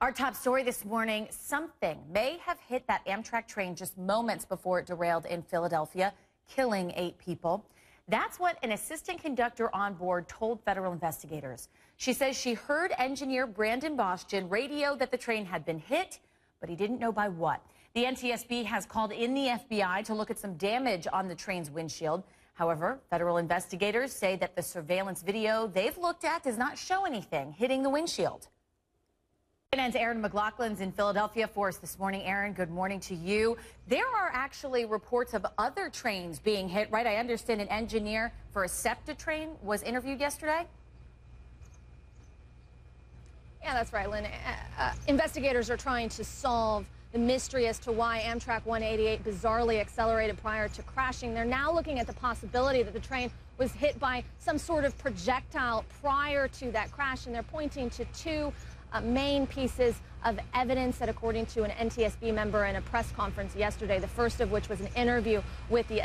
Our top story this morning, something may have hit that Amtrak train just moments before it derailed in Philadelphia, killing 8 people. That's what an assistant conductor on board told federal investigators. She says she heard engineer Brandon Boston radio that the train had been hit, but he didn't know by what. The NTSB has called in the FBI to look at some damage on the train's windshield. However, federal investigators say that the surveillance video they've looked at does not show anything hitting the windshield. And Aaron McLaughlin's in Philadelphia for us this morning. Aaron, good morning to you. There are actually reports of other trains being hit, right? I understand an engineer for a SEPTA train was interviewed yesterday. Yeah, that's right, Lynn. Investigators are trying to solve the mystery as to why Amtrak 188 bizarrely accelerated prior to crashing. They're now looking at the possibility that the train was hit by some sort of projectile prior to that crash, and they're pointing to 2 main pieces of evidence that, according to an NTSB member in a press conference yesterday, the first of which was an interview with the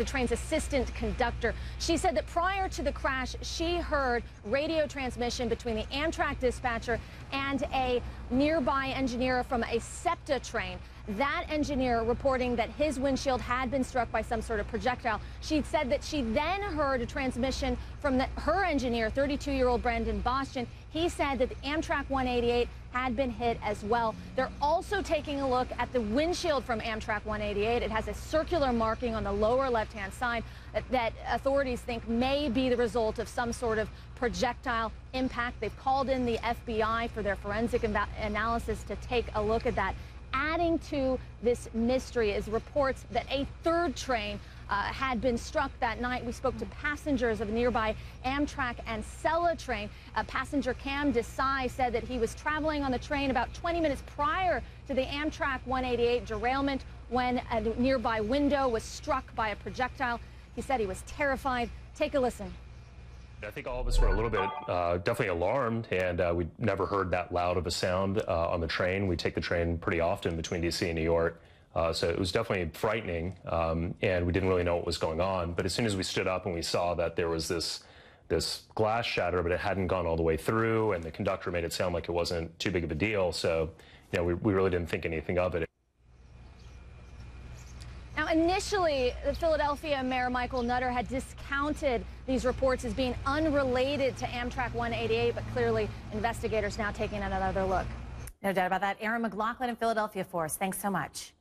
train's assistant conductor. She said that prior to the crash, she heard radio transmission between the Amtrak dispatcher and a nearby engineer from a SEPTA train. That engineer reporting that his windshield had been struck by some sort of projectile. She said that she then heard a transmission from her engineer, 32-year-old Brandon Boston. He said that the Amtrak 188 had been hit as well. They're also taking a look at the windshield from Amtrak 188. It has a circular marking on the lower left-hand side that authorities think may be the result of some sort of projectile impact. They've called in the FBI for their forensic analysis to take a look at that. Adding to this mystery is reports that a 3rd train had been struck that night. We spoke to passengers of a nearby Amtrak and Sella train. Passenger Cam Desai said that he was traveling on the train about 20 minutes prior to the Amtrak 188 derailment when a nearby window was struck by a projectile. He said he was terrified. Take a listen. I think all of us were a little bit definitely alarmed, and we'd never heard that loud of a sound on the train. We take the train pretty often between D.C. and New York, so it was definitely frightening, and we didn't really know what was going on. But as soon as we stood up and we saw that there was this glass shatter, but it hadn't gone all the way through, and the conductor made it sound like it wasn't too big of a deal, so we really didn't think anything of it. Now, initially, the Philadelphia Mayor Michael Nutter had discounted these reports as being unrelated to Amtrak 188, but clearly investigators now taking another look. No doubt about that. Aaron McLaughlin in Philadelphia for us. Thanks so much.